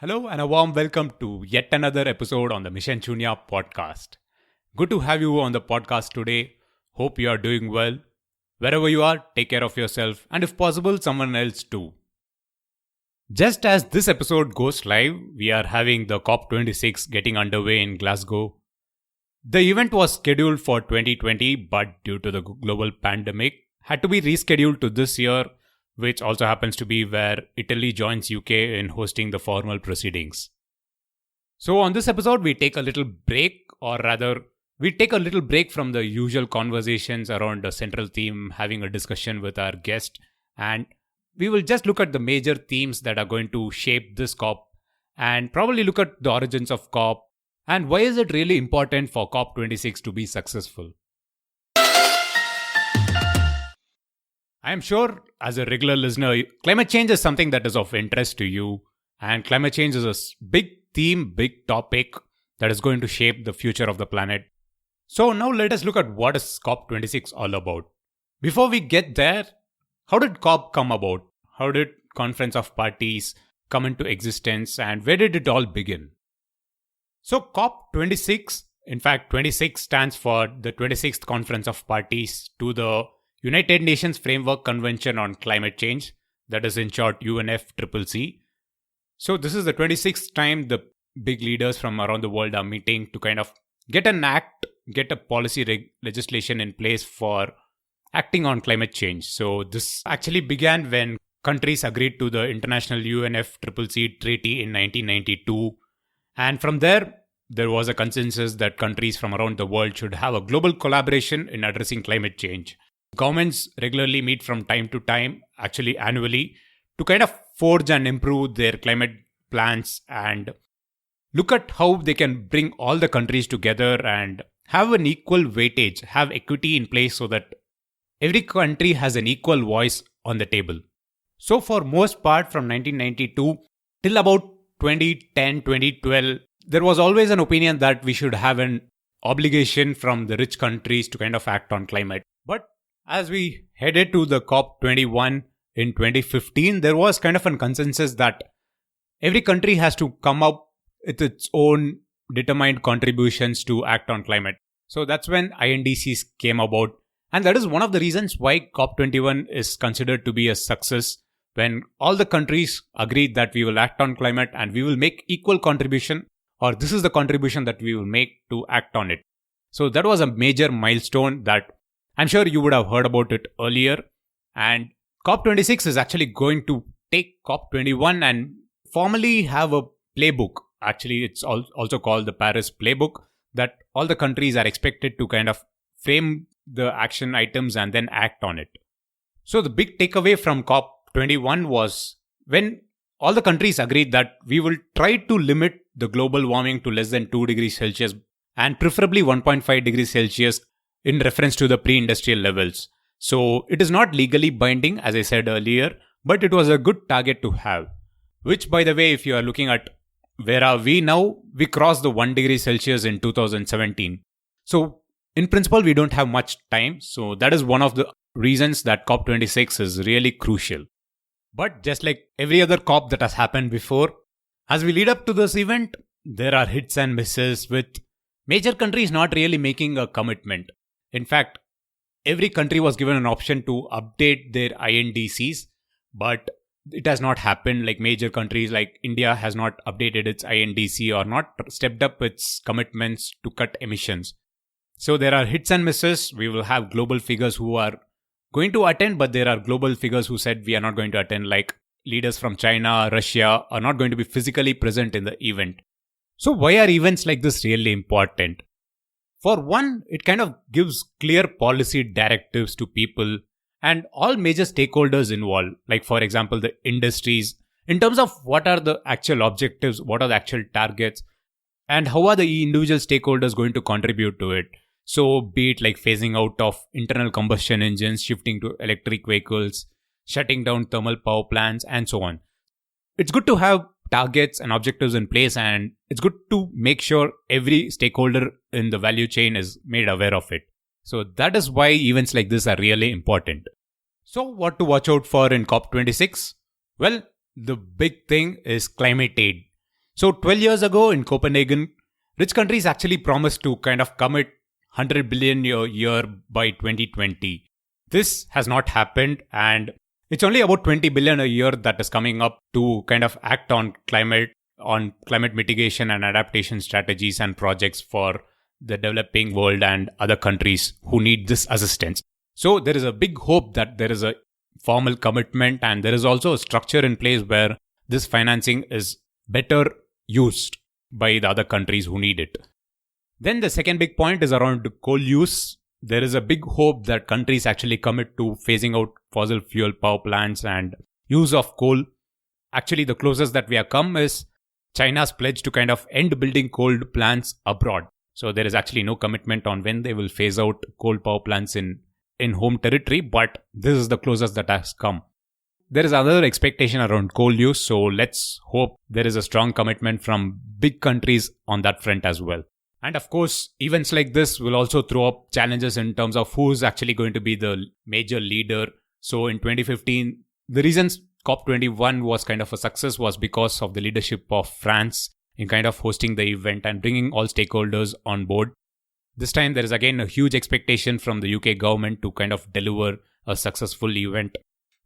Hello and a warm welcome to yet another episode on the Mission Chunya podcast. Good to have you on the podcast today. Hope you are doing well. Wherever you are, take care of yourself and if possible, someone else too. Just as this episode goes live, we are having the COP26 getting underway in Glasgow. The event was scheduled for 2020 but due to the global pandemic, had to be rescheduled to this year, which also happens to be where Italy joins UK in hosting the formal proceedings. So on this episode, we take a little break, or rather, we take a little break from the usual conversations around a central theme, having a discussion with our guest, and we will just look at the major themes that are going to shape this COP, and probably look at the origins of COP, and why is it really important for COP26 to be successful. I am sure as a regular listener, climate change is something that is of interest to you. And climate change is a big theme, big topic that is going to shape the future of the planet. So now let us look at what is COP26 all about. Before we get there, how did COP come about? How did Conference of Parties come into existence and where did it all begin? So COP26, in fact 26 stands for the 26th Conference of Parties to the United Nations Framework Convention on Climate Change, that is in short UNFCCC. So this is the 26th time the big leaders from around the world are meeting to kind of get a policy legislation in place for acting on climate change. So this actually began when countries agreed to the International UNFCCC Treaty in 1992. And from there was a consensus that countries from around the world should have a global collaboration in addressing climate change. Governments regularly meet from time to time, actually annually, to kind of forge and improve their climate plans and look at how they can bring all the countries together and have an equal weightage, have equity in place so that every country has an equal voice on the table. So for most part from 1992 till about 2010, 2012, there was always an opinion that we should have an obligation from the rich countries to kind of act on climate. But as we headed to the COP21 in 2015, there was kind of a consensus that every country has to come up with its own determined contributions to act on climate. So that's when INDCs came about. And that is one of the reasons why COP21 is considered to be a success, when all the countries agreed that we will act on climate and we will make equal contribution, or this is the contribution that we will make to act on it. So that was a major milestone that I'm sure you would have heard about it earlier, and COP26 is actually going to take COP21 and formally have a playbook. Actually, it's also called the Paris Playbook, that all the countries are expected to kind of frame the action items and then act on it. So the big takeaway from COP21 was when all the countries agreed that we will try to limit the global warming to less than 2 degrees Celsius and preferably 1.5 degrees Celsius in reference to the pre-industrial levels. So it is not legally binding, as I said earlier, but it was a good target to have. Which, by the way, if you are looking at where are we now, we crossed the 1 degree Celsius in 2017. So in principle, we don't have much time. So that is one of the reasons that COP26 is really crucial. But just like every other COP that has happened before, as we lead up to this event, there are hits and misses with major countries not really making a commitment. In fact, every country was given an option to update their INDCs, but it has not happened. Like major countries like India has not updated its INDC or not stepped up its commitments to cut emissions. So there are hits and misses. We will have global figures who are going to attend, but there are global figures who said we are not going to attend, like leaders from China, Russia are not going to be physically present in the event. So why are events like this really important? For one, it kind of gives clear policy directives to people and all major stakeholders involved, like for example, the industries, in terms of what are the actual objectives, what are the actual targets, and how are the individual stakeholders going to contribute to it. So be it like phasing out of internal combustion engines, shifting to electric vehicles, shutting down thermal power plants, and so on. It's good to have targets and objectives in place, and it's good to make sure every stakeholder in the value chain is made aware of it. So that is why events like this are really important. So what to watch out for in COP26? Well, the big thing is climate aid. So 12 years ago in Copenhagen, rich countries actually promised to kind of commit 100 billion a year by 2020. This has not happened, and it's only about 20 billion a year that is coming up to kind of act on climate mitigation and adaptation strategies and projects for the developing world and other countries who need this assistance. So there is a big hope that there is a formal commitment, and there is also a structure in place where this financing is better used by the other countries who need it. Then the second big point is around coal use. There is a big hope that countries actually commit to phasing out fossil fuel power plants and use of coal. Actually, the closest that we have come is China's pledge to kind of end building coal plants abroad. So there is actually no commitment on when they will phase out coal power plants in home territory, but this is the closest that has come. There is another expectation around coal use, so let's hope there is a strong commitment from big countries on that front as well. And of course, events like this will also throw up challenges in terms of who's actually going to be the major leader. So in 2015, the reasons COP21 was kind of a success was because of the leadership of France in kind of hosting the event and bringing all stakeholders on board. This time, there is again a huge expectation from the UK government to kind of deliver a successful event.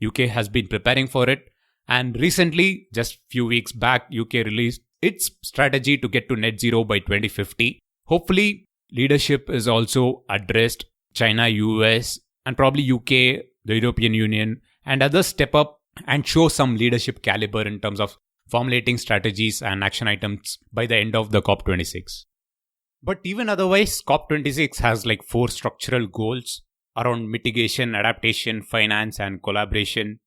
UK has been preparing for it, and recently, just few weeks back, UK released its strategy to get to net zero by 2050. Hopefully, leadership is also addressed. China, US, and probably UK, the European Union, and others step up and show some leadership caliber in terms of formulating strategies and action items by the end of the COP26. But even otherwise, COP26 has like 4 structural goals around mitigation, adaptation, finance, and collaboration.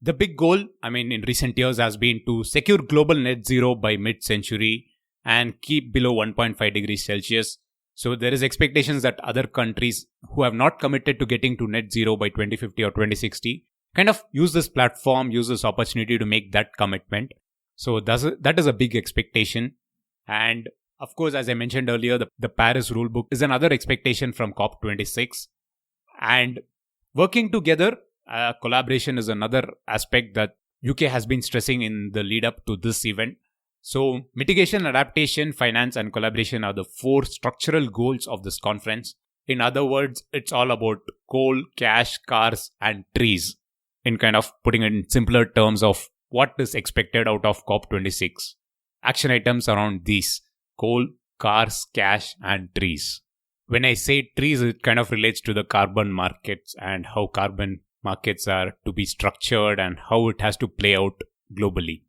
The big goal, in recent years has been to secure global net zero by mid-century and keep below 1.5 degrees Celsius. So there is expectations that other countries who have not committed to getting to net zero by 2050 or 2060 kind of use this platform, use this opportunity to make that commitment. So that is a big expectation. And of course, as I mentioned earlier, the Paris rulebook is another expectation from COP26. And working together, collaboration is another aspect that UK has been stressing in the lead up to this event. So mitigation, adaptation, finance, and collaboration are the 4 structural goals of this conference. In other words, it's all about coal, cash, cars, and trees, in kind of putting it in simpler terms of what is expected out of COP26. Action items around these: coal, cars, cash, and trees. When I say trees, it kind of relates to the carbon markets and how carbon markets are to be structured and how it has to play out globally.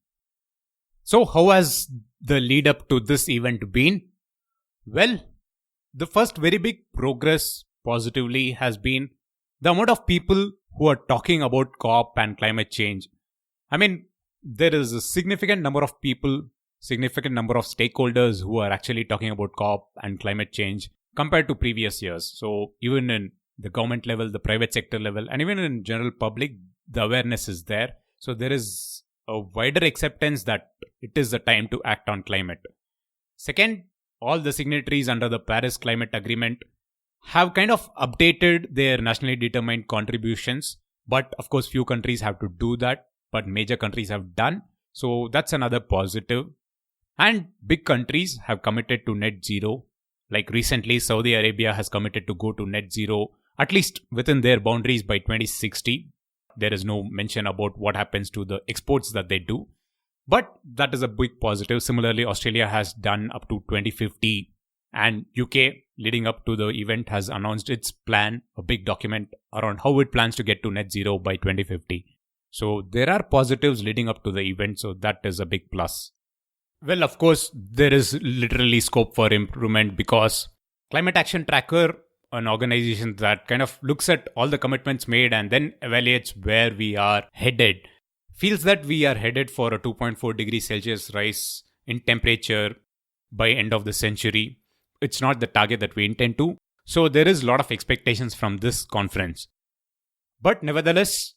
So how has the lead up to this event been? Well, the first very big progress positively has been the amount of people who are talking about COP and climate change. There is a significant number of people, significant number of stakeholders who are actually talking about COP and climate change compared to previous years. So even in the government level, the private sector level, and even in general public, the awareness is there. So there is a wider acceptance that it is the time to act on climate. Second, all the signatories under the Paris Climate Agreement have kind of updated their nationally determined contributions. But of course, few countries have to do that, but major countries have done. So that's another positive. And big countries have committed to net zero. Like recently, Saudi Arabia has committed to go to net zero, at least within their boundaries by 2060. There is no mention about what happens to the exports that they do. But that is a big positive. Similarly, Australia has done up to 2050. And UK, leading up to the event, has announced its plan, a big document around how it plans to get to net zero by 2050. So there are positives leading up to the event. So that is a big plus. Well, of course, there is literally scope for improvement because Climate Action Tracker, an organization that kind of looks at all the commitments made and then evaluates where we are headed, feels that we are headed for a 2.4 degrees Celsius rise in temperature by end of the century. It's not the target that we intend to. So there is a lot of expectations from this conference. But nevertheless,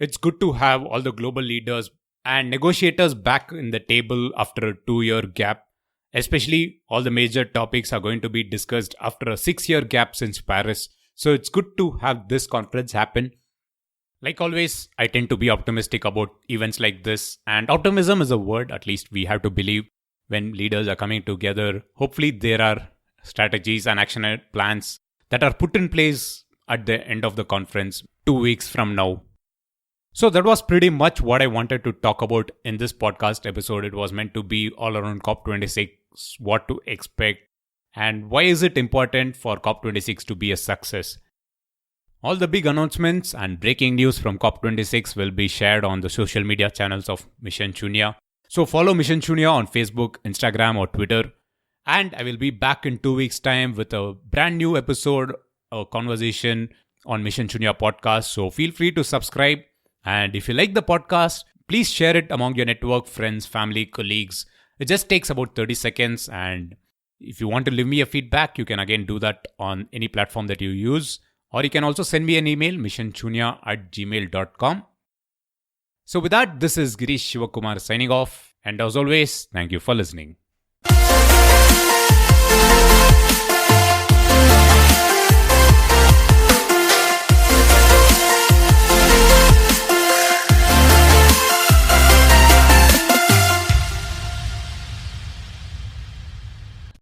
it's good to have all the global leaders and negotiators back in the table after a 2-year gap. Especially all the major topics are going to be discussed after a 6-year gap since Paris. So it's good to have this conference happen. Like always, I tend to be optimistic about events like this. And optimism is a word, at least we have to believe when leaders are coming together. Hopefully, there are strategies and action plans that are put in place at the end of the conference 2 weeks from now. So that was pretty much what I wanted to talk about in this podcast episode. It was meant to be all around COP26, what to expect, and why is it important for COP26 to be a success. All the big announcements and breaking news from COP26 will be shared on the social media channels of Mission Shunya. So follow Mission Shunya on Facebook, Instagram or Twitter. And I will be back in 2 weeks' time with a brand new episode, a conversation on Mission Shunya podcast. So feel free to subscribe. And if you like the podcast, please share it among your network, friends, family, colleagues. It just takes about 30 seconds. And if you want to leave me a feedback, you can again do that on any platform that you use. Or you can also send me an email, missionchunya@gmail.com. So with that, this is Girish Shivakumar signing off. And as always, thank you for listening.